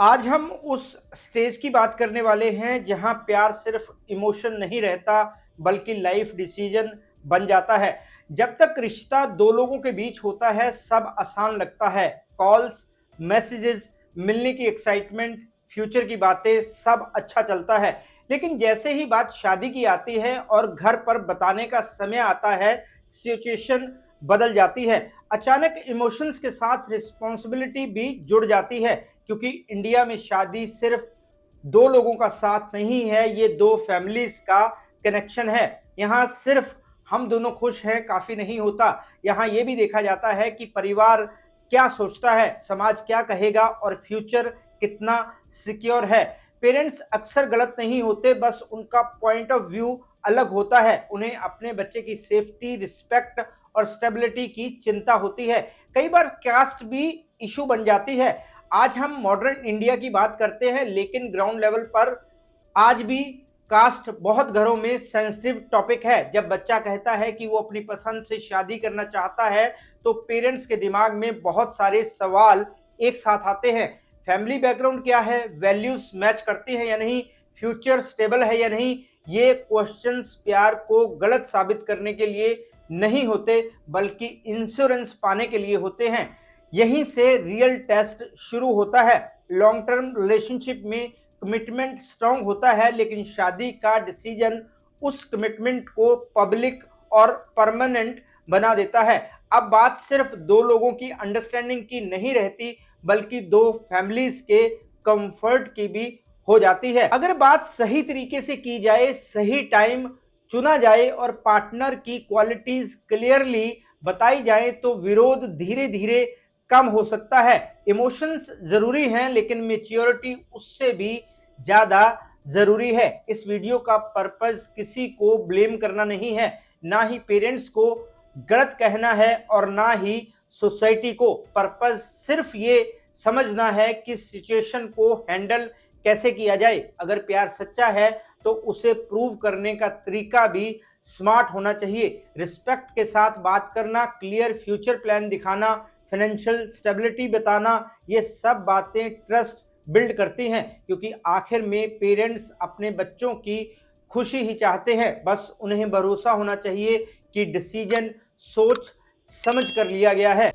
आज हम उस स्टेज की बात करने वाले हैं जहां प्यार सिर्फ इमोशन नहीं रहता बल्कि लाइफ डिसीजन बन जाता है। जब तक रिश्ता दो लोगों के बीच होता है सब आसान लगता है। कॉल्स, मैसेजेस, मिलने की एक्साइटमेंट, फ्यूचर की बातें सब अच्छा चलता है। लेकिन जैसे ही बात शादी की आती है और घर पर बताने का समय आता है, सिचुएशन बदल जाती है। अचानक इमोशंस के साथ रिस्पॉन्सिबिलिटी भी जुड़ जाती है, क्योंकि इंडिया में शादी सिर्फ दो लोगों का साथ नहीं है, ये दो फैमिलीज का कनेक्शन है। यहाँ सिर्फ हम दोनों खुश हैं काफी नहीं होता। यहाँ ये भी देखा जाता है कि परिवार क्या सोचता है, समाज क्या कहेगा और फ्यूचर कितना सिक्योर है। पेरेंट्स अक्सर गलत नहीं होते, बस उनका पॉइंट ऑफ व्यू अलग होता है। उन्हें अपने बच्चे की सेफ्टी, रिस्पेक्ट और स्टेबिलिटी की चिंता होती है। कई बार कास्ट भी इशू बन जाती है। आज हम मॉडर्न इंडिया की बात करते हैं, लेकिन ग्राउंड लेवल पर आज भी कास्ट बहुत घरों में सेंसिटिव टॉपिक है। जब बच्चा कहता है कि वो अपनी पसंद से शादी करना चाहता है तो पेरेंट्स के दिमाग में बहुत सारे सवाल एक साथ आते हैं। फैमिली बैकग्राउंड क्या है, वैल्यूज मैच करती है या नहीं, फ्यूचर स्टेबल है या नहीं। ये क्वेश्चंस प्यार को गलत साबित करने के लिए नहीं होते बल्कि इंश्योरेंस पाने के लिए होते हैं। यहीं से रियल टेस्ट शुरू होता है। लॉन्ग टर्म रिलेशनशिप में कमिटमेंट स्ट्रांग होता है, लेकिन शादी का डिसीजन उस कमिटमेंट को पब्लिक और परमानेंट बना देता है। अब बात सिर्फ दो लोगों की अंडरस्टैंडिंग की नहीं रहती बल्कि दो फैमिलीज के कंफर्ट की भी हो जाती है। अगर बात सही तरीके से की जाए, सही टाइम चुना जाए और पार्टनर की क्वालिटीज क्लियरली बताई जाए तो विरोध धीरे धीरे कम हो सकता है। इमोशंस जरूरी हैं, लेकिन मैच्योरिटी उससे भी ज्यादा जरूरी है। इस वीडियो का पर्पस किसी को ब्लेम करना नहीं है, ना ही पेरेंट्स को गलत कहना है और ना ही सोसाइटी को। पर्पस सिर्फ ये समझना है कि सिचुएशन को हैंडल कैसे किया जाए। अगर प्यार सच्चा है तो उसे प्रूव करने का तरीका भी स्मार्ट होना चाहिए। रिस्पेक्ट के साथ बात करना, क्लियर फ्यूचर प्लान दिखाना, फाइनेंशियल स्टेबिलिटी बताना, ये सब बातें ट्रस्ट बिल्ड करती हैं। क्योंकि आखिर में पेरेंट्स अपने बच्चों की खुशी ही चाहते हैं। बस उन्हें भरोसा होना चाहिए कि डिसीजन सोच समझ कर लिया गया है।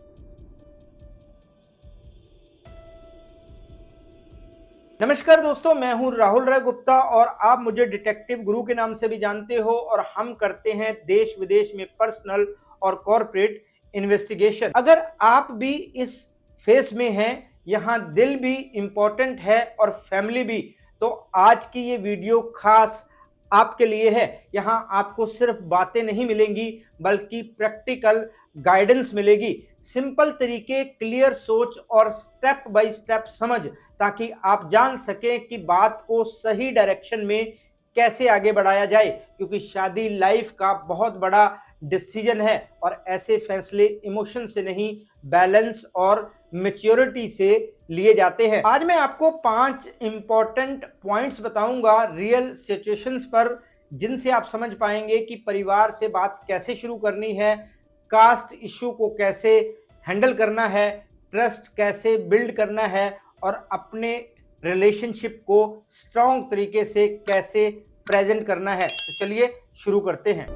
नमस्कार दोस्तों, मैं हूं राहुल राय गुप्ता और आप मुझे डिटेक्टिव गुरु के नाम से भी जानते हो। और हम करते हैं देश विदेश में पर्सनल और कॉर्पोरेट इन्वेस्टिगेशन। अगर आप भी इस फेस में हैं, यहाँ दिल भी इंपॉर्टेंट है और फैमिली भी, तो आज की ये वीडियो खास आपके लिए है। यहाँ आपको सिर्फ बातें नहीं मिलेंगी बल्कि प्रैक्टिकल गाइडेंस मिलेगी। सिंपल तरीके, क्लियर सोच और स्टेप बाय स्टेप समझ, ताकि आप जान सकें कि बात को सही डायरेक्शन में कैसे आगे बढ़ाया जाए। क्योंकि शादी लाइफ का बहुत बड़ा डिसीजन है और ऐसे फैसले इमोशन से नहीं, बैलेंस और मैच्योरिटी से लिए जाते हैं। आज मैं आपको 5 इंपॉर्टेंट पॉइंट्स बताऊंगा रियल सिचुएशंस पर, जिनसे आप समझ पाएंगे कि परिवार से बात कैसे शुरू करनी है, कास्ट इशू को कैसे हैंडल करना है, ट्रस्ट कैसे बिल्ड करना है और अपने रिलेशनशिप को स्ट्रॉन्ग तरीके से कैसे प्रेजेंट करना है। तो चलिए शुरू करते हैं।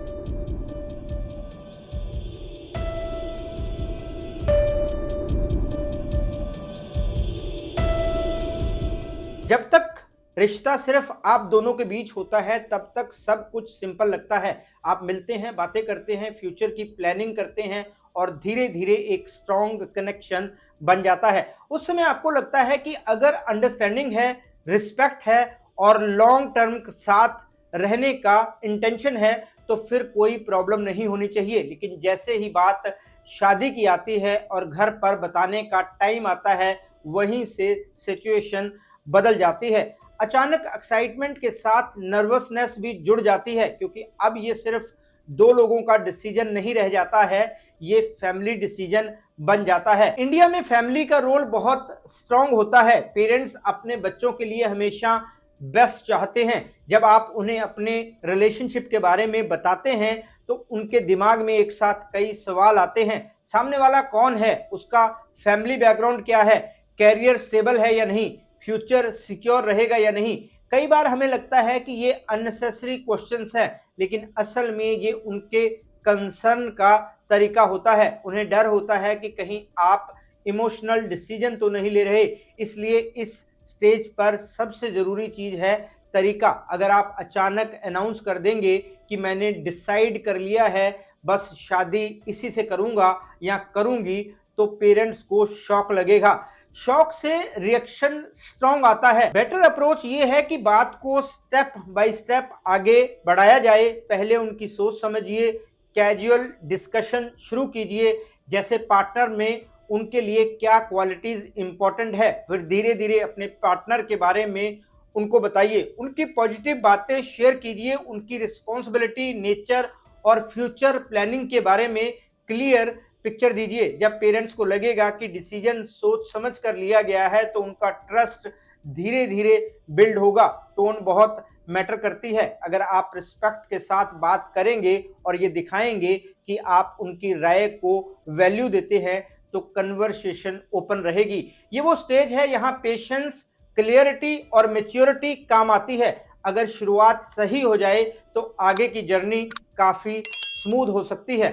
जब तक रिश्ता सिर्फ आप दोनों के बीच होता है तब तक सब कुछ सिंपल लगता है। आप मिलते हैं, बातें करते हैं, फ्यूचर की प्लानिंग करते हैं और धीरे धीरे एक स्ट्रॉन्ग कनेक्शन बन जाता है। उस समय आपको लगता है कि अगर अंडरस्टैंडिंग है, रिस्पेक्ट है और लॉन्ग टर्म साथ रहने का इंटेंशन है तो फिर कोई प्रॉब्लम नहीं होनी चाहिए। लेकिन जैसे ही बात शादी की आती है और घर पर बताने का टाइम आता है, वहीं से सिचुएशन बदल जाती है। अचानक एक्साइटमेंट के साथ नर्वसनेस भी जुड़ जाती है, क्योंकि अब ये सिर्फ दो लोगों का डिसीजन नहीं रह जाता है, ये फैमिली डिसीजन बन जाता है। इंडिया में फैमिली का रोल बहुत स्ट्रांग होता है। पेरेंट्स अपने बच्चों के लिए हमेशा बेस्ट चाहते हैं। जब आप उन्हें अपने रिलेशनशिप के बारे में बताते हैं तो उनके दिमाग में एक साथ कई सवाल आते हैं। सामने वाला कौन है, उसका फैमिली बैकग्राउंड क्या है, कैरियर स्टेबल है या नहीं, फ्यूचर सिक्योर रहेगा या नहीं। कई बार हमें लगता है कि ये अननेसेसरी क्वेश्चंस हैं, लेकिन असल में ये उनके कंसर्न का तरीका होता है। उन्हें डर होता है कि कहीं आप इमोशनल डिसीजन तो नहीं ले रहे। इसलिए इस स्टेज पर सबसे ज़रूरी चीज़ है तरीका। अगर आप अचानक अनाउंस कर देंगे कि मैंने डिसाइड कर लिया है, बस शादी इसी से करूँगा या करूँगी, तो पेरेंट्स को शॉक लगेगा। शॉक से रिएक्शन स्ट्रांग आता है। बेटर अप्रोच ये है कि बात को स्टेप बाय स्टेप आगे बढ़ाया जाए। पहले उनकी सोच समझिए, कैजुअल डिस्कशन शुरू कीजिए, जैसे पार्टनर में उनके लिए क्या क्वालिटीज इंपॉर्टेंट है। फिर धीरे धीरे अपने पार्टनर के बारे में उनको बताइए, उनकी पॉजिटिव बातें शेयर कीजिए, उनकी रिस्पॉन्सिबिलिटी, नेचर और फ्यूचर प्लानिंग के बारे में क्लियर पिक्चर दीजिए। जब पेरेंट्स को लगेगा कि डिसीजन सोच समझ कर लिया गया है, तो उनका ट्रस्ट धीरे धीरे बिल्ड होगा। टोन बहुत मैटर करती है। अगर आप रिस्पेक्ट के साथ बात करेंगे और ये दिखाएंगे कि आप उनकी राय को वैल्यू देते हैं, तो कन्वर्सेशन ओपन रहेगी। ये वो स्टेज है यहाँ पेशेंस, क्लियरिटी और मैच्योरिटी काम आती है। अगर शुरुआत सही हो जाए तो आगे की जर्नी काफी स्मूथ हो सकती है।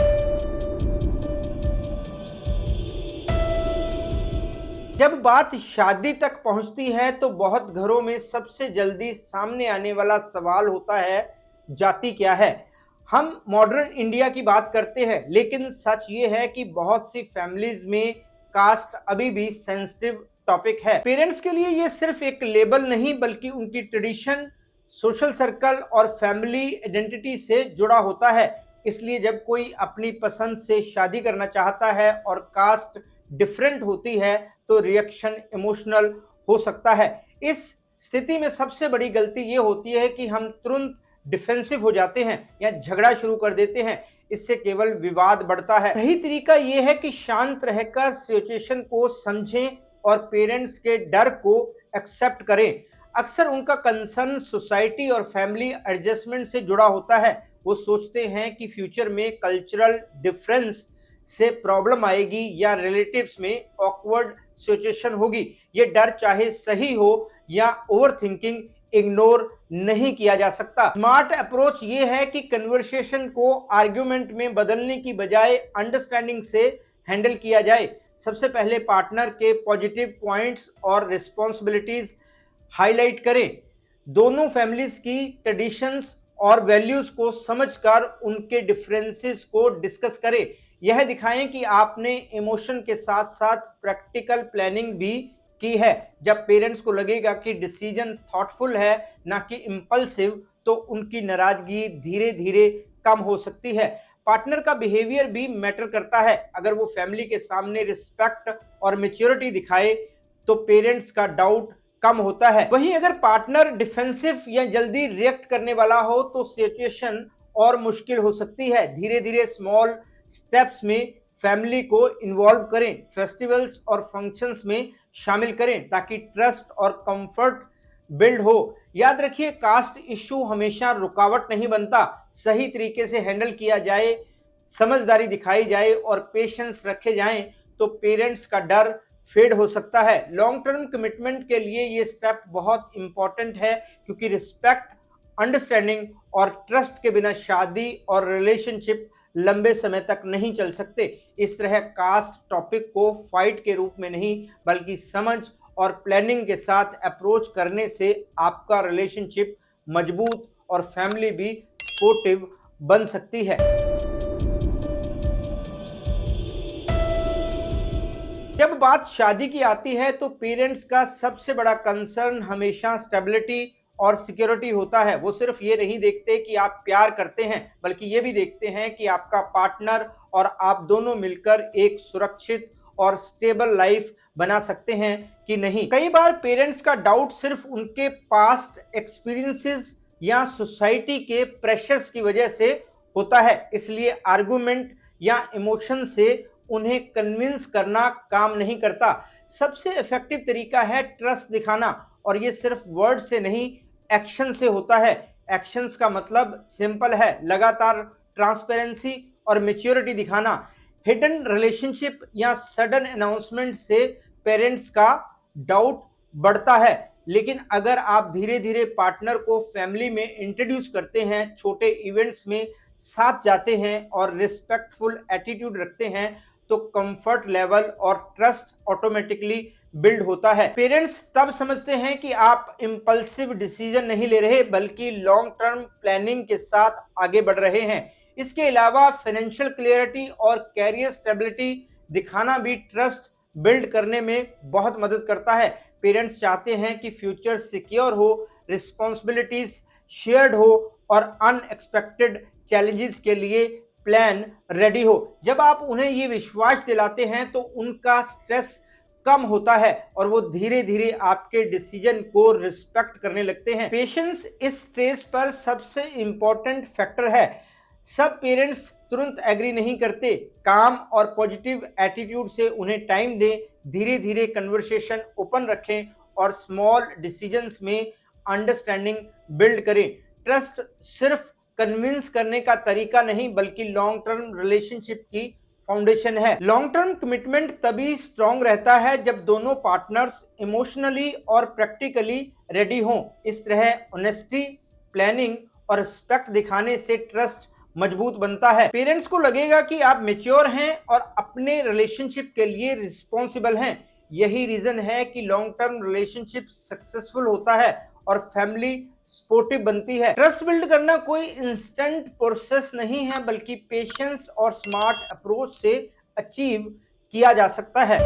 जब बात शादी तक पहुंचती है तो बहुत घरों में सबसे जल्दी सामने आने वाला सवाल होता है, जाति क्या है। हम मॉडर्न इंडिया की बात करते हैं, लेकिन सच ये है कि बहुत सी फैमिलीज में कास्ट अभी भी सेंसिटिव टॉपिक है। पेरेंट्स के लिए ये सिर्फ एक लेबल नहीं, बल्कि उनकी ट्रेडिशन, सोशल सर्कल और फैमिली आइडेंटिटी से जुड़ा होता है। इसलिए जब कोई अपनी पसंद से शादी करना चाहता है और कास्ट डिफरेंट होती है, तो रिएक्शन इमोशनल हो सकता है। इस स्थिति में सबसे बड़ी गलती ये होती है कि हम तुरंत डिफेंसिव हो जाते हैं या झगड़ा शुरू कर देते हैं। इससे केवल विवाद बढ़ता है। सही तरीका यह है कि शांत रहकर सिचुएशन को समझें और पेरेंट्स के डर को एक्सेप्ट करें। अक्सर उनका कंसर्न सोसाइटी और फैमिली एडजस्टमेंट से जुड़ा होता है। वो सोचते हैं कि फ्यूचर में कल्चरल डिफरेंस से प्रॉब्लम आएगी या रिलेटिव्स में ऑकवर्ड सिचुएशन होगी। ये डर चाहे सही हो या ओवरथिंकिंग, इग्नोर नहीं किया जा सकता। स्मार्ट अप्रोच ये है कि कन्वर्सेशन को आर्ग्यूमेंट में बदलने की बजाय अंडरस्टैंडिंग से हैंडल किया जाए। सबसे पहले पार्टनर के पॉजिटिव पॉइंट्स और रिस्पॉन्सिबिलिटीज हाईलाइट करें। दोनों फैमिलीज की ट्रेडिशंस और वैल्यूज को समझकर उनके डिफरेंसेस को डिस्कस करें। यह दिखाएं कि आपने इमोशन के साथ साथ प्रैक्टिकल प्लानिंग भी की है। जब पेरेंट्स को लगेगा कि डिसीजन थॉटफुल है, ना कि इम्पल्सिव, तो उनकी नाराजगी धीरे धीरे कम हो सकती है। पार्टनर का बिहेवियर भी मैटर करता है। अगर वो फैमिली के सामने रिस्पेक्ट और मैच्योरिटी दिखाए, तो पेरेंट्स का डाउट कम होता है। वहीं अगर पार्टनर डिफेंसिव या जल्दी रिएक्ट करने वाला हो, तो सिचुएशन और मुश्किल हो सकती है। धीरे धीरे स्मॉल स्टेप्स में फैमिली को इन्वॉल्व करें, फेस्टिवल्स और फंक्शंस में शामिल करें, ताकि ट्रस्ट और कंफर्ट बिल्ड हो। याद रखिए, कास्ट इश्यू हमेशा रुकावट नहीं बनता। सही तरीके से हैंडल किया जाए, समझदारी दिखाई जाए और पेशेंस रखे जाएं, तो पेरेंट्स का डर फेड हो सकता है। लॉन्ग टर्म कमिटमेंट के लिए ये स्टेप बहुत इंपॉर्टेंट है, क्योंकि रिस्पेक्ट, अंडरस्टैंडिंग और ट्रस्ट के बिना शादी और रिलेशनशिप लंबे समय तक नहीं चल सकते। इस तरह कास्ट टॉपिक को फाइट के रूप में नहीं, बल्कि समझ और प्लानिंग के साथ अप्रोच करने से आपका रिलेशनशिप मजबूत और फैमिली भी सपोर्टिव बन सकती है। जब बात शादी की आती है, तो पेरेंट्स का सबसे बड़ा कंसर्न हमेशा स्टेबिलिटी और सिक्योरिटी होता है। वो सिर्फ ये नहीं देखते कि आप प्यार करते हैं, बल्कि ये भी देखते हैं कि आपका पार्टनर और आप दोनों मिलकर एक सुरक्षित और स्टेबल लाइफ बना सकते हैं कि नहीं। कई बार पेरेंट्स का डाउट सिर्फ उनके पास्ट एक्सपीरियंसेस या सोसाइटी के प्रेशर्स की वजह से होता है। इसलिए आर्गुमेंट या इमोशन से उन्हें कन्विंस करना काम नहीं करता। सबसे इफेक्टिव तरीका है ट्रस्ट दिखाना, और ये सिर्फ वर्ड से नहीं, एक्शन से होता है। एक्शंस का मतलब सिंपल है, लगातार ट्रांसपेरेंसी और मैच्योरिटी दिखाना। हिडन रिलेशनशिप या सडन अनाउंसमेंट से पेरेंट्स का डाउट बढ़ता है। लेकिन अगर आप धीरे धीरे पार्टनर को फैमिली में इंट्रोड्यूस करते हैं, छोटे इवेंट्स में साथ जाते हैं और रिस्पेक्टफुल एटीट्यूड रखते हैं, तो कंफर्ट लेवल और ट्रस्ट ऑटोमेटिकली बिल्ड होता है। पेरेंट्स तब समझते हैं कि आप इंपल्सिव डिसीजन नहीं ले रहे बल्कि लॉन्ग टर्म प्लानिंग के साथ आगे बढ़ रहे हैं। इसके अलावा फाइनेंशियल क्लियरिटी और कैरियर स्टेबिलिटी दिखाना भी ट्रस्ट बिल्ड करने में बहुत मदद करता है। पेरेंट्स चाहते हैं कि फ्यूचर सिक्योर हो, रिस्पॉन्सिबिलिटीज शेयर्ड हो और अनएक्सपेक्टेड चैलेंजेस के लिए प्लान रेडी हो। जब आप उन्हें ये विश्वास दिलाते हैं तो उनका स्ट्रेस कम होता है और वो धीरे धीरे आपके डिसीजन को रिस्पेक्ट करने लगते हैं। पेशेंस इस स्टेज पर सबसे इंपॉर्टेंट फैक्टर है। सब पेरेंट्स तुरंत एग्री नहीं करते। काम और पॉजिटिव एटीट्यूड से उन्हें टाइम दें, धीरे धीरे कन्वर्सेशन ओपन रखें और स्मॉल डिसीजंस में अंडरस्टैंडिंग बिल्ड करें। ट्रस्ट सिर्फ कन्विंस करने का तरीका नहीं बल्कि लॉन्ग टर्म रिलेशनशिप की फाउंडेशन है। लॉन्ग टर्म कमिटमेंट तभी स्ट्रांग रहता है जब दोनों पार्टनर्स इमोशनली और प्रैक्टिकली रेडी हों। इस तरह ऑनेस्टी, प्लानिंग और रिस्पेक्ट दिखाने से ट्रस्ट मजबूत बनता है। पेरेंट्स को लगेगा कि आप मैच्योर हैं और अपने रिलेशनशिप के लिए रिस्पॉन्सिबल हैं। यही रीजन है कि लॉन्ग टर्म रिलेशनशिप सक्सेसफुल होता है और फैमिली सपोर्टिव बनती है। ट्रस्ट बिल्ड करना कोई इंस्टेंट प्रोसेस नहीं है बल्कि पेशेंस और स्मार्ट अप्रोच से अचीव किया जा सकता है।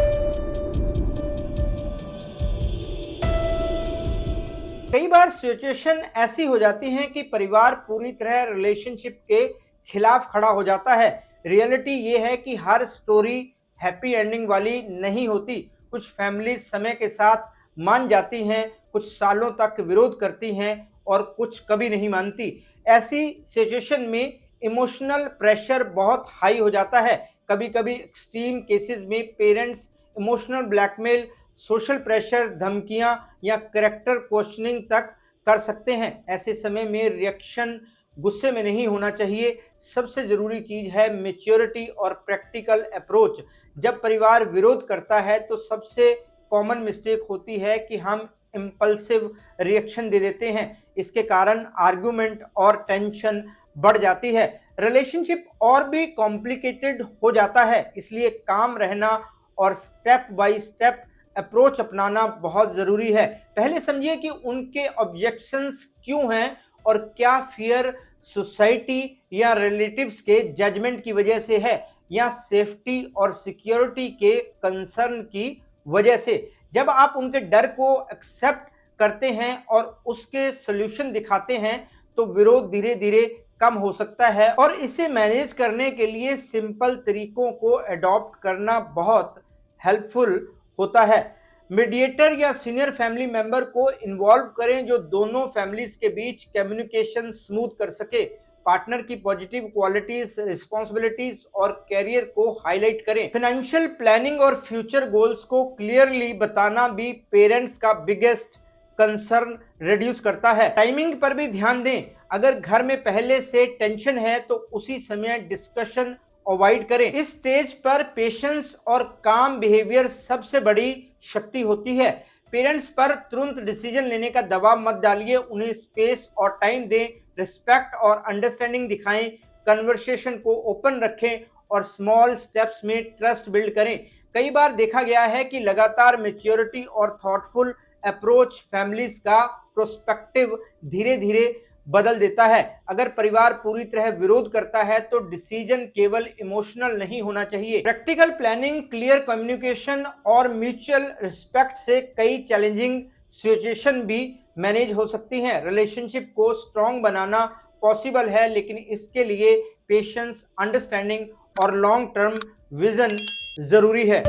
कई बार सिचुएशन ऐसी हो जाती है कि परिवार पूरी तरह रिलेशनशिप के खिलाफ खड़ा हो जाता है। रियलिटी ये है कि हर स्टोरी हैप्पी एंडिंग वाली नहीं होती। कुछ फैमिली समय के साथ मान जाती हैं, कुछ सालों तक विरोध करती हैं और कुछ कभी नहीं मानती। ऐसी सिचुएशन में इमोशनल प्रेशर बहुत हाई हो जाता है। कभी कभी एक्सट्रीम केसेस में parents emotional blackmail, social pressure, धमकियां या कैरेक्टर क्वेश्चनिंग तक कर सकते हैं। ऐसे समय में रिएक्शन गुस्से में नहीं होना चाहिए। सबसे जरूरी चीज है मैच्योरिटी और प्रैक्टिकल अप्रोच। जब परिवार विरोध करता है तो सबसे कॉमन मिस्टेक होती है कि हम इम्पल्सिव रिएक्शन दे देते हैं। इसके कारण आर्गुमेंट और टेंशन बढ़ जाती है, रिलेशनशिप और भी कॉम्प्लिकेटेड हो जाता है। इसलिए काम रहना और स्टेप बाय स्टेप अप्रोच अपनाना बहुत ज़रूरी है। पहले समझिए कि उनके ऑब्जेक्शंस क्यों हैं और क्या फियर सोसाइटी या रिलेटिव्स के जजमेंट की वजह से है या सेफ्टी और सिक्योरिटी के कंसर्न की वजह से। जब आप उनके डर को एक्सेप्ट करते हैं और उसके सॉल्यूशन दिखाते हैं तो विरोध धीरे धीरे कम हो सकता है। और इसे मैनेज करने के लिए सिंपल तरीकों को अडॉप्ट करना बहुत हेल्पफुल होता है। मीडिएटर या सीनियर फैमिली मेंबर को इन्वॉल्व करें जो दोनों फैमिलीज के बीच कम्युनिकेशन स्मूथ कर सके। पार्टनर की पॉजिटिव क्वालिटीज, रिस्पॉन्सिबिलिटीज और कैरियर को हाईलाइट करें। फाइनेंशियल प्लानिंग और फ्यूचर गोल्स को क्लियरली बताना भी पेरेंट्स का बिगेस्ट कंसर्न रिड्यूस करता है। टाइमिंग पर भी ध्यान दें। अगर घर में पहले से टेंशन है तो उसी समय डिस्कशन अवॉइड करें। इस स्टेज पर पेशेंस और काम बिहेवियर सबसे बड़ी शक्ति होती है। पेरेंट्स पर तुरंत डिसीजन लेने का दबाव मत डालिए, उन्हें स्पेस और टाइम दें, रिस्पेक्ट और अंडरस्टैंडिंग दिखाएं, कन्वर्सेशन को ओपन रखें और स्मॉल स्टेप्स में ट्रस्ट बिल्ड करें। कई बार देखा गया है कि लगातार मैच्योरिटी और थॉटफुल अप्रोच फैमिलीज का प्रोस्पेक्टिव धीरे धीरे बदल देता है। अगर परिवार पूरी तरह विरोध करता है तो डिसीजन केवल इमोशनल नहीं होना चाहिए। प्रैक्टिकल प्लानिंग, क्लियर कम्युनिकेशन और म्यूचुअल रिस्पेक्ट से कई चैलेंजिंग सिचुएशन भी मैनेज हो सकती हैं। रिलेशनशिप को स्ट्रॉन्ग बनाना पॉसिबल है, लेकिन इसके लिए पेशेंस, अंडरस्टैंडिंग और लॉन्ग टर्म विजन जरूरी है।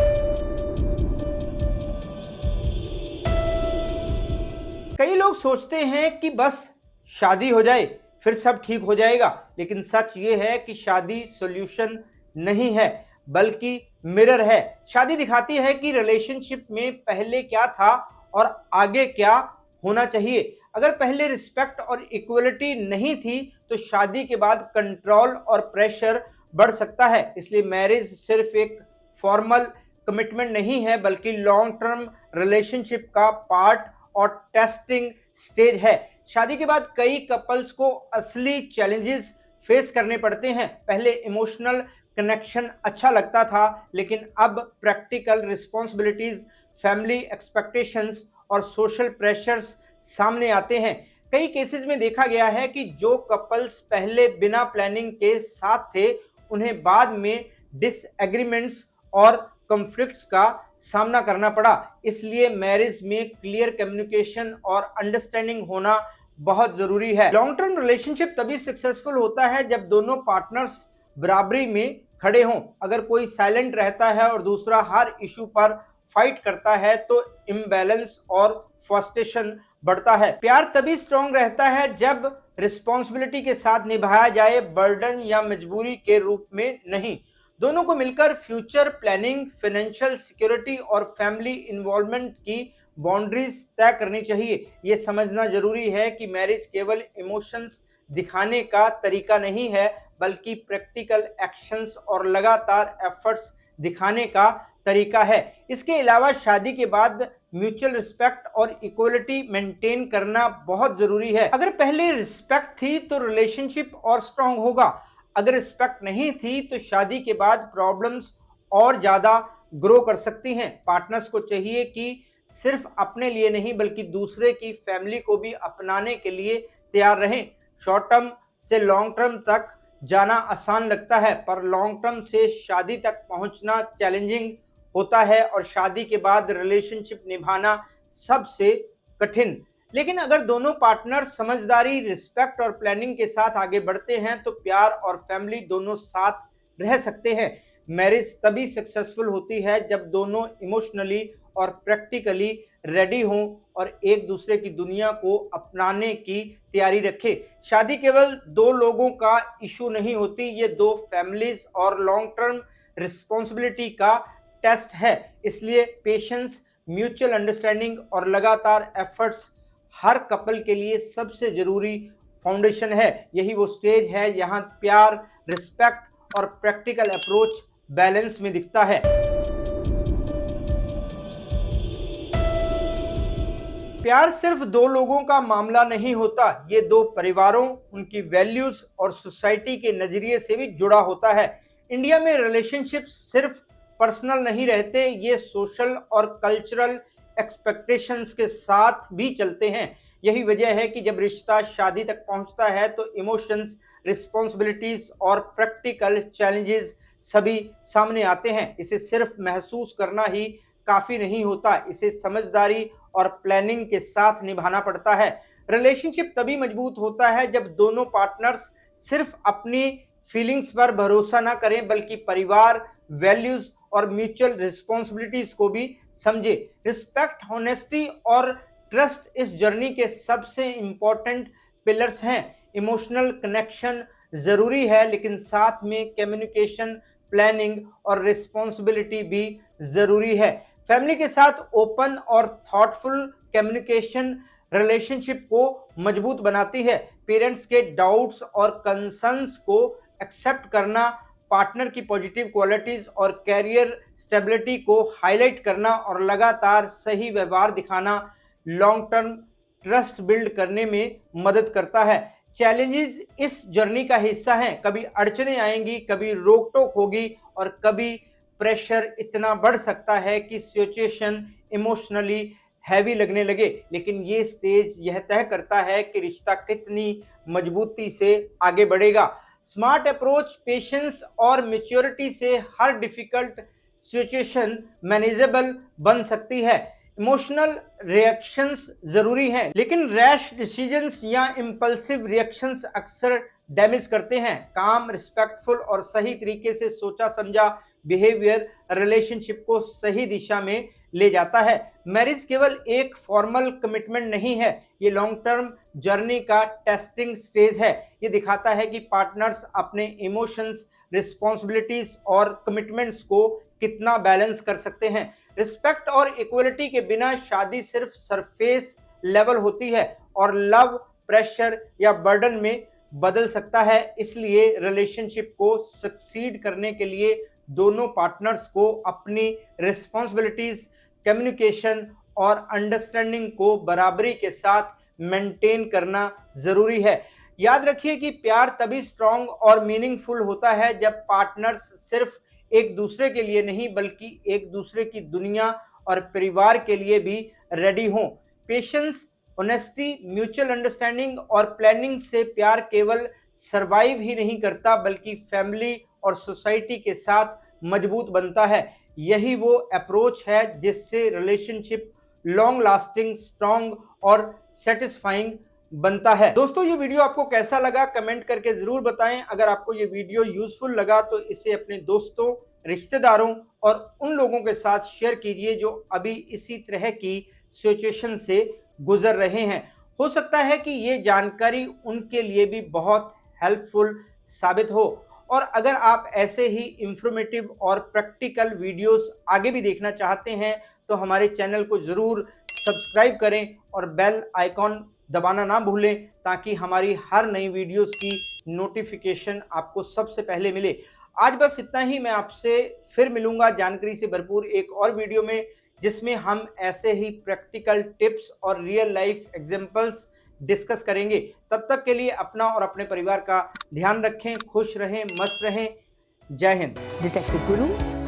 कई लोग सोचते हैं कि बस शादी हो जाए फिर सब ठीक हो जाएगा, लेकिन सच ये है कि शादी सॉल्यूशन नहीं है बल्कि मिरर है। शादी दिखाती है कि रिलेशनशिप में पहले क्या था और आगे क्या होना चाहिए। अगर पहले रिस्पेक्ट और इक्वलिटी नहीं थी तो शादी के बाद कंट्रोल और प्रेशर बढ़ सकता है। इसलिए मैरिज सिर्फ एक फॉर्मल कमिटमेंट नहीं है बल्कि लॉन्ग टर्म रिलेशनशिप का पार्ट और टेस्टिंग स्टेज है। शादी के बाद कई कपल्स को असली चैलेंजेस फेस करने पड़ते हैं। पहले इमोशनल कनेक्शन अच्छा लगता था, लेकिन अब प्रैक्टिकल रिस्पॉन्सिबिलिटीज, फैमिली एक्सपेक्टेशंस और सोशल प्रेशर्स सामने आते हैं। कई केसेस में देखा गया है कि जो कपल्स पहले बिना प्लानिंग के साथ थे, उन्हें बाद में डिसएग्रीमेंट्स और कॉन्फ्लिक्ट्स का सामना करना पड़ा। इसलिए मैरिज में क्लियर कम्युनिकेशन और अंडरस्टैंडिंग होना बहुत जरूरी है। लॉन्ग टर्म रिलेशनशिप तभी सक्सेसफुल होता है जब दोनों पार्टनर्स बराबरी में खड़े हों। अगर कोई साइलेंट रहता है और दूसरा हर इशू पर फाइट करता है तो इम्बैलेंस और फ्रस्ट्रेशन बढ़ता है। प्यार तभी स्ट्रांग रहता है जब रिस्पॉन्सिबिलिटी के साथ निभाया जाए, बर्डन या मजबूरी के रूप में नहीं। दोनों को मिलकर फ्यूचर प्लानिंग, फाइनेंशियल सिक्योरिटी और फैमिली इन्वॉल्वमेंट की बाउंड्रीज तय करनी चाहिए। ये समझना जरूरी है कि मैरिज केवल इमोशंस दिखाने का तरीका नहीं है, बल्कि प्रैक्टिकल एक्शंस और लगातार एफर्ट्स दिखाने का तरीका है। इसके अलावा शादी के बाद म्यूचुअल रिस्पेक्ट और इक्वलिटी मेंटेन करना बहुत जरूरी है। अगर पहले रिस्पेक्ट थी तो रिलेशनशिप और स्ट्रांग होगा। अगर रिस्पेक्ट नहीं थी तो शादी के बाद प्रॉब्लम्स और ज्यादा ग्रो कर सकती हैं। पार्टनर्स को चाहिए कि सिर्फ अपने लिए नहीं बल्कि दूसरे की फैमिली को भी अपनाने के लिए तैयार रहें। शॉर्ट टर्म से लॉन्ग टर्म तक जाना आसान लगता है, पर लॉन्ग टर्म से शादी तक पहुंचना चैलेंजिंग होता है और शादी के बाद रिलेशनशिप निभाना सबसे कठिन। लेकिन अगर दोनों पार्टनर समझदारी, रिस्पेक्ट और प्लानिंग के साथ आगे बढ़ते हैं तो प्यार और फैमिली दोनों साथ रह सकते हैं। मैरिज तभी सक्सेसफुल होती है जब दोनों इमोशनली और प्रैक्टिकली रेडी हों और एक दूसरे की दुनिया को अपनाने की तैयारी रखें। शादी केवल दो लोगों का इशू नहीं होती, ये दो फैमिलीज और लॉन्ग टर्म रिस्पॉन्सिबिलिटी का टेस्ट है। इसलिए पेशेंस, म्यूचुअल अंडरस्टैंडिंग और लगातार एफर्ट्स हर कपल के लिए सबसे जरूरी फाउंडेशन है। यही वो स्टेज है जहां प्यार, रिस्पेक्ट और प्रैक्टिकल अप्रोच बैलेंस में दिखता है। प्यार सिर्फ दो लोगों का मामला नहीं होता, ये दो परिवारों, उनकी वैल्यूज और सोसाइटी के नजरिए से भी जुड़ा होता है। इंडिया में रिलेशनशिप सिर्फ पर्सनल नहीं रहते, ये सोशल और कल्चरल एक्सपेक्टेशंस के साथ भी चलते हैं। यही वजह है कि जब रिश्ता शादी तक पहुंचता है तो इमोशंस, रिस्पॉन्सिबिलिटीज और प्रैक्टिकल चैलेंजेस सभी सामने आते हैं। इसे सिर्फ महसूस करना ही काफी नहीं होता, इसे समझदारी और प्लानिंग के साथ निभाना पड़ता है। रिलेशनशिप तभी मजबूत होता है जब दोनों पार्टनर्स सिर्फ अपनी फीलिंग्स पर भरोसा ना करें बल्कि परिवार, वैल्यूज और म्यूचुअल रिस्पॉन्सिबिलिटीज को भी समझे। रिस्पेक्ट, ऑनेस्टी और ट्रस्ट इस जर्नी के सबसे इंपॉर्टेंट पिलर्स हैं। इमोशनल कनेक्शन जरूरी है, लेकिन साथ में कम्युनिकेशन, प्लानिंग और रिस्पॉन्सिबिलिटी भी जरूरी है। फैमिली के साथ ओपन और थॉटफुल कम्युनिकेशन रिलेशनशिप को मजबूत बनाती है। पेरेंट्स के डाउट्स और कंसर्न्स को एक्सेप्ट करना, पार्टनर की पॉजिटिव क्वालिटीज और कैरियर स्टेबिलिटी को हाईलाइट करना और लगातार सही व्यवहार दिखाना लॉन्ग टर्म ट्रस्ट बिल्ड करने में मदद करता है। चैलेंजेस इस जर्नी का हिस्सा हैं। कभी अड़चनें आएंगी, कभी रोक टोक होगी और कभी प्रेशर इतना बढ़ सकता है कि सिचुएशन इमोशनली हैवी लगने लगे। लेकिन ये स्टेज यह तय करता है कि रिश्ता कितनी मजबूती से आगे बढ़ेगा। स्मार्ट अप्रोच, पेशेंस और मैच्योरिटी से हर डिफिकल्ट सिचुएशन मैनेजेबल बन सकती है। इमोशनल रिएक्शंस जरूरी हैं, लेकिन रैश डिसीजंस या इंपल्सिव रिएक्शंस अक्सर डैमेज करते हैं। काम, रिस्पेक्टफुल और सही तरीके से सोचा समझा बिहेवियर रिलेशनशिप को सही दिशा में ले जाता है। मैरिज केवल एक फॉर्मल कमिटमेंट नहीं है, ये लॉन्ग टर्म जर्नी का टेस्टिंग स्टेज है। ये दिखाता है कि पार्टनर्स अपने इमोशंस, रिस्पॉन्सिबिलिटीज और कमिटमेंट्स को कितना बैलेंस कर सकते हैं। रिस्पेक्ट और इक्वलिटी के बिना शादी सिर्फ सरफेस लेवल होती है और लव, प्रेशर या बर्डन में बदल सकता है। इसलिए रिलेशनशिप को सक्सीड करने के लिए दोनों पार्टनर्स को अपनी रिस्पॉन्सिबिलिटीज, कम्युनिकेशन और अंडरस्टैंडिंग को बराबरी के साथ मेंटेन करना जरूरी है। याद रखिए कि प्यार तभी स्ट्रांग और मीनिंगफुल होता है जब पार्टनर्स सिर्फ एक दूसरे के लिए नहीं बल्कि एक दूसरे की दुनिया और परिवार के लिए भी रेडी हों। पेशेंस, ऑनेस्टी, म्यूचुअल अंडरस्टैंडिंग और प्लानिंग से प्यार केवल सरवाइव ही नहीं करता बल्कि फैमिली और सोसाइटी के साथ मजबूत बनता है। यही वो अप्रोच है जिससे रिलेशनशिप लॉन्ग लास्टिंग, स्ट्रांग और सेटिस्फाइंग बनता है। दोस्तों, ये वीडियो आपको कैसा लगा कमेंट करके जरूर बताएं। अगर आपको ये वीडियो यूजफुल लगा तो इसे अपने दोस्तों, रिश्तेदारों और उन लोगों के साथ शेयर कीजिए जो अभी इसी तरह की सिचुएशन से गुजर रहे हैं। हो सकता है कि ये जानकारी उनके लिए भी बहुत हेल्पफुल साबित हो। और अगर आप ऐसे ही इंफॉर्मेटिव और प्रैक्टिकल वीडियोस आगे भी देखना चाहते हैं तो हमारे चैनल को जरूर सब्सक्राइब करें और बेल आइकॉन दबाना ना भूलें ताकि हमारी हर नई वीडियोस की नोटिफिकेशन आपको सबसे पहले मिले। आज बस इतना ही। मैं आपसे फिर मिलूंगा जानकारी से भरपूर एक और वीडियो में, जिसमें हम ऐसे ही प्रैक्टिकल टिप्स और रियल लाइफ एग्जांपल्स डिस्कस करेंगे। तब तक के लिए अपना और अपने परिवार का ध्यान रखें, खुश रहें, मस्त रहें। जय हिंद। डिटेक्टिव गुरु